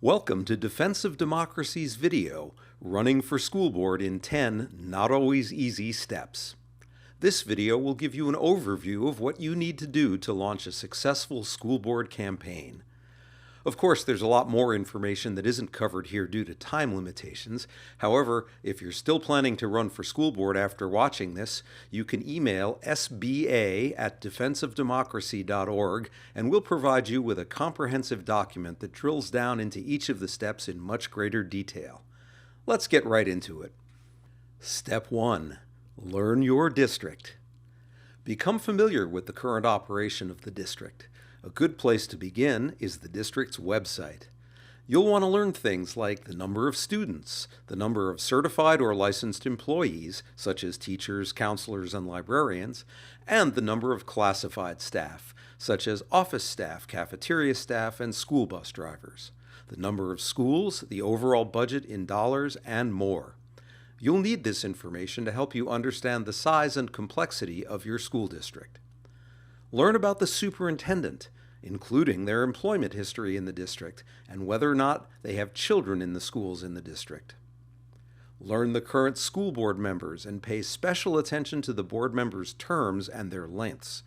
Welcome to Defense of Democracy's video, Running for School Board in 10 Not Always Easy Steps. This video will give you an overview of what you need to do to launch a successful school board campaign. Of course, there's a lot more information that isn't covered here due to time limitations. However, if you're still planning to run for school board after watching this, you can email sba@defenseofdemocracy.org and we'll provide you with a comprehensive document that drills down into each of the steps in much greater detail. Let's get right into it. Step 1. Learn your district. Become familiar with the current operation of the district. A good place to begin is the district's website. You'll want to learn things like the number of students, the number of certified or licensed employees, such as teachers, counselors, and librarians, and the number of classified staff, such as office staff, cafeteria staff, and school bus drivers, the number of schools, the overall budget in dollars, and more. You'll need this information to help you understand the size and complexity of your school district. Learn about the superintendent, including their employment history in the district and whether or not they have children in the schools in the district. Learn the current school board members and pay special attention to the board members' terms and their lengths.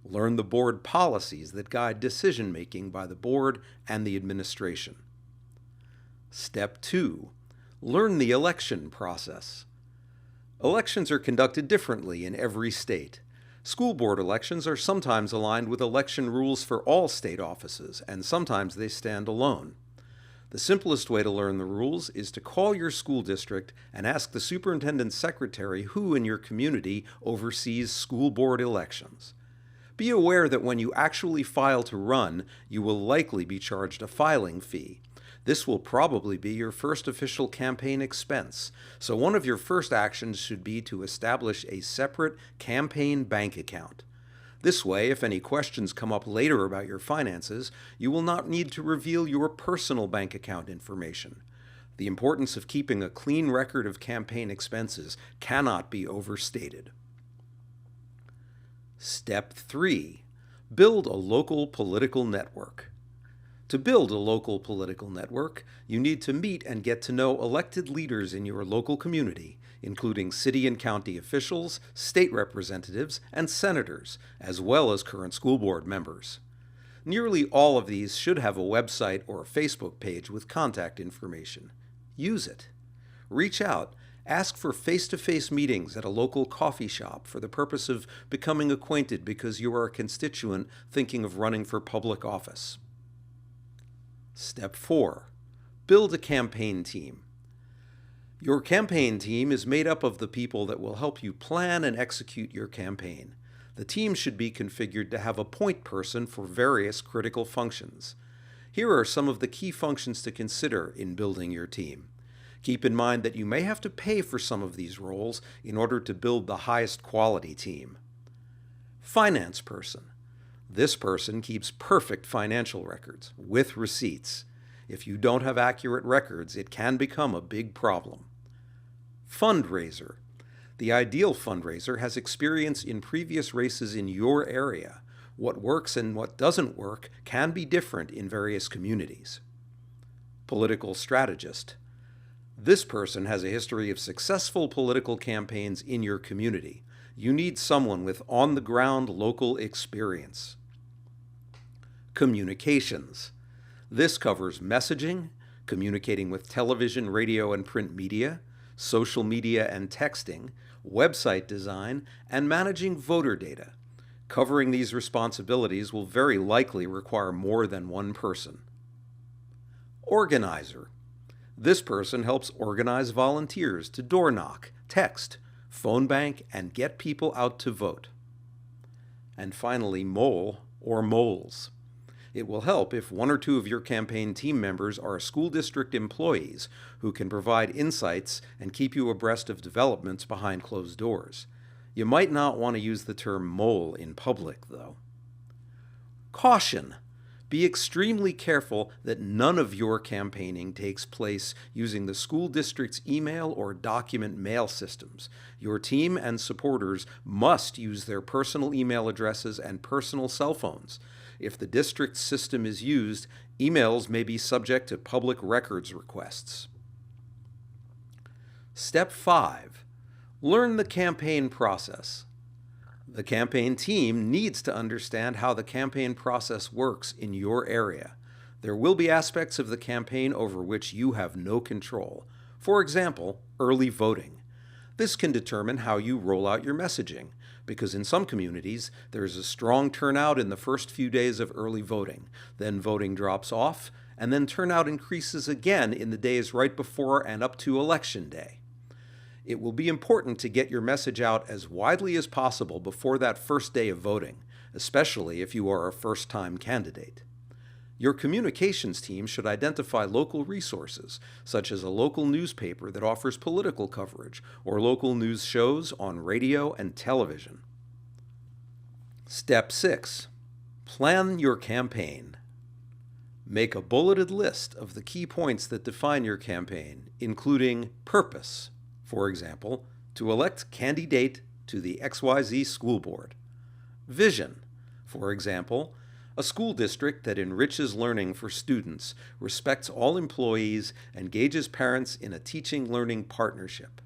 Learn the board policies that guide decision-making by the board and the administration. Step 2. Learn the election process. Elections are conducted differently in every state. School board elections are sometimes aligned with election rules for all state offices, and sometimes they stand alone. The simplest way to learn the rules is to call your school district and ask the superintendent's secretary who in your community oversees school board elections. Be aware that when you actually file to run, you will likely be charged a filing fee. This will probably be your first official campaign expense, so one of your first actions should be to establish a separate campaign bank account. This way, if any questions come up later about your finances, you will not need to reveal your personal bank account information. The importance of keeping a clean record of campaign expenses cannot be overstated. Step 3. Build a local political network. To build a local political network, you need to meet and get to know elected leaders in your local community, including city and county officials, state representatives, and senators, as well as current school board members. Nearly all of these should have a website or a Facebook page with contact information. Use it. Reach out. Ask for face-to-face meetings at a local coffee shop for the purpose of becoming acquainted because you are a constituent thinking of running for public office. Step 4. Build a campaign team. Your campaign team is made up of the people that will help you plan and execute your campaign. The team should be configured to have a point person for various critical functions. Here are some of the key functions to consider in building your team. Keep in mind that you may have to pay for some of these roles in order to build the highest quality team. Finance person. This person keeps perfect financial records, with receipts. If you don't have accurate records, it can become a big problem. Fundraiser. The ideal fundraiser has experience in previous races in your area. What works and what doesn't work can be different in various communities. Political strategist. This person has a history of successful political campaigns in your community. You need someone with on-the-ground local experience. Communications. This covers messaging, communicating with television, radio, and print media, social media and texting, website design, and managing voter data. Covering these responsibilities will very likely require more than one person. Organizer. This person helps organize volunteers to door knock, text, phone bank, and get people out to vote. And finally, mole or moles. It will help if one or two of your campaign team members are school district employees who can provide insights and keep you abreast of developments behind closed doors. You might not want to use the term mole in public, though. Caution! Be extremely careful that none of your campaigning takes place using the school district's email or document mail systems. Your team and supporters must use their personal email addresses and personal cell phones. If the district's system is used, emails may be subject to public records requests. Step 5. Learn the campaign process. The campaign team needs to understand how the campaign process works in your area. There will be aspects of the campaign over which you have no control. For example, early voting. This can determine how you roll out your messaging, because in some communities, there is a strong turnout in the first few days of early voting. Then voting drops off, and then turnout increases again in the days right before and up to Election Day. It will be important to get your message out as widely as possible before that first day of voting, especially if you are a first-time candidate. Your communications team should identify local resources, such as a local newspaper that offers political coverage, or local news shows on radio and television. Step 6. Plan your campaign. Make a bulleted list of the key points that define your campaign, including purpose, for example, to elect candidate to the XYZ school board. Vision, for example, a school district that enriches learning for students, respects all employees, and engages parents in a teaching-learning partnership.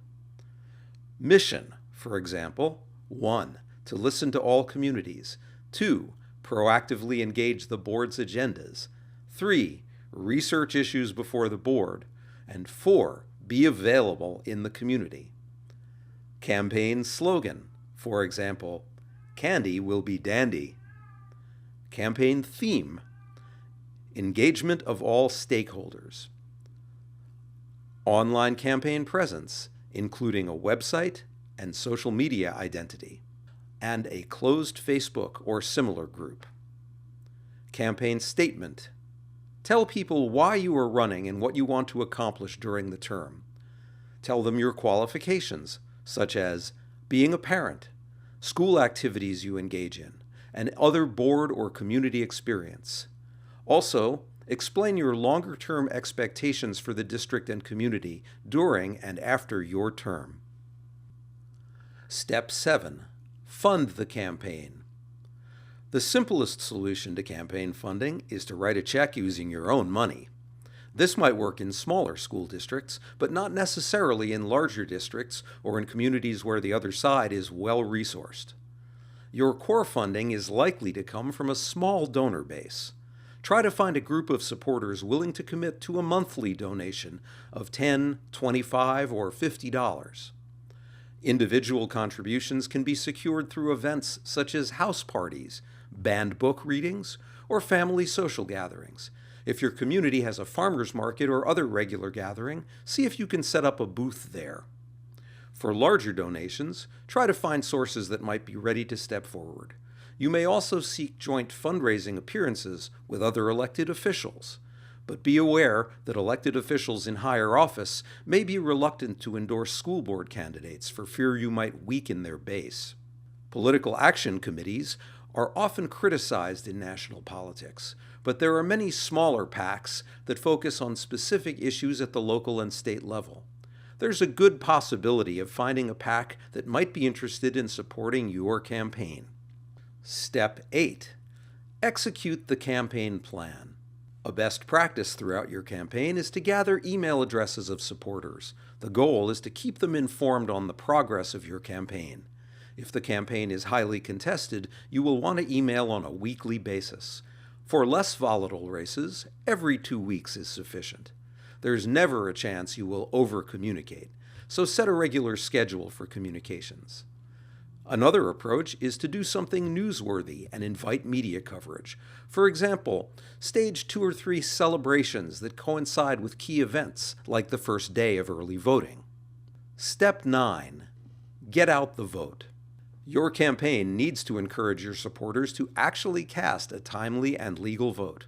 Mission, for example, 1. To listen to all communities. 2. Proactively engage the board's agendas. 3. Research issues before the board. And 4. Be available in the community. Campaign slogan, for example, Candy will be dandy. Campaign theme, engagement of all stakeholders. Online campaign presence, including a website and social media identity, and a closed Facebook or similar group. Campaign statement, tell people why you are running and what you want to accomplish during the term. Tell them your qualifications, such as being a parent, school activities you engage in, and other board or community experience. Also, explain your longer-term expectations for the district and community during and after your term. Step 7. Fund the campaign. The simplest solution to campaign funding is to write a check using your own money. This might work in smaller school districts, but not necessarily in larger districts or in communities where the other side is well-resourced. Your core funding is likely to come from a small donor base. Try to find a group of supporters willing to commit to a monthly donation of $10, $25, or $50. Individual contributions can be secured through events such as house parties, banned book readings, or family social gatherings. If your community has a farmer's market or other regular gathering, see if you can set up a booth there. For larger donations, try to find sources that might be ready to step forward. You may also seek joint fundraising appearances with other elected officials. But be aware that elected officials in higher office may be reluctant to endorse school board candidates for fear you might weaken their base. Political action committees are often criticized in national politics, but there are many smaller PACs that focus on specific issues at the local and state level. There's a good possibility of finding a PAC that might be interested in supporting your campaign. Step 8. Execute the campaign plan. A best practice throughout your campaign is to gather email addresses of supporters. The goal is to keep them informed on the progress of your campaign. If the campaign is highly contested, you will want to email on a weekly basis. For less volatile races, every 2 weeks is sufficient. There's never a chance you will over-communicate, so set a regular schedule for communications. Another approach is to do something newsworthy and invite media coverage. For example, stage 2 or 3 celebrations that coincide with key events, like the first day of early voting. Step 9. Get out the vote. Your campaign needs to encourage your supporters to actually cast a timely and legal vote.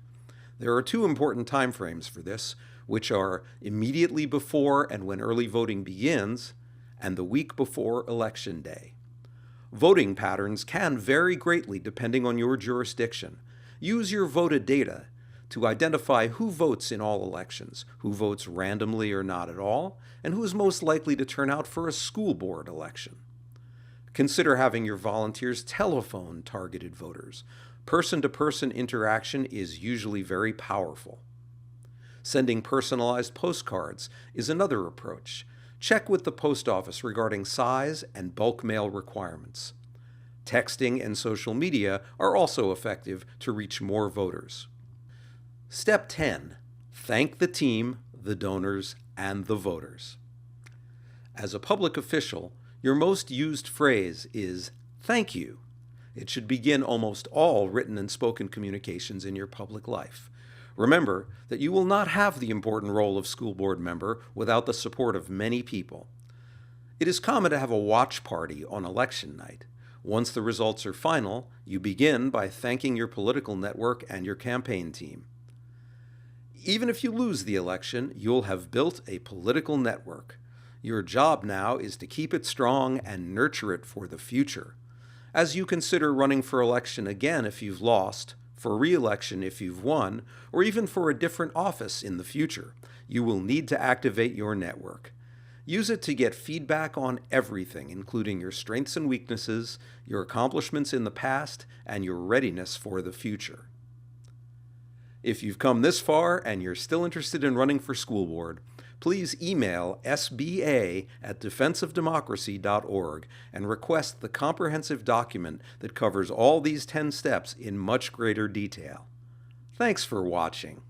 There are 2 important timeframes for this, which are immediately before and when early voting begins, and the week before Election Day. Voting patterns can vary greatly depending on your jurisdiction. Use your voted data to identify who votes in all elections, who votes randomly or not at all, and who is most likely to turn out for a school board election. Consider having your volunteers telephone targeted voters. Person-to-person interaction is usually very powerful. Sending personalized postcards is another approach. Check with the post office regarding size and bulk mail requirements. Texting and social media are also effective to reach more voters. Step 10. Thank the team, the donors, and the voters. As a public official, your most used phrase is "thank you." It should begin almost all written and spoken communications in your public life. Remember that you will not have the important role of school board member without the support of many people. It is common to have a watch party on election night. Once the results are final, you begin by thanking your political network and your campaign team. Even if you lose the election, you'll have built a political network. Your job now is to keep it strong and nurture it for the future. As you consider running for election again if you've lost, for re-election if you've won, or even for a different office in the future, you will need to activate your network. Use it to get feedback on everything, including your strengths and weaknesses, your accomplishments in the past, and your readiness for the future. If you've come this far and you're still interested in running for school board, please email sba@defenseofdemocracy.org and request the comprehensive document that covers all these 10 steps in much greater detail. Thanks for watching.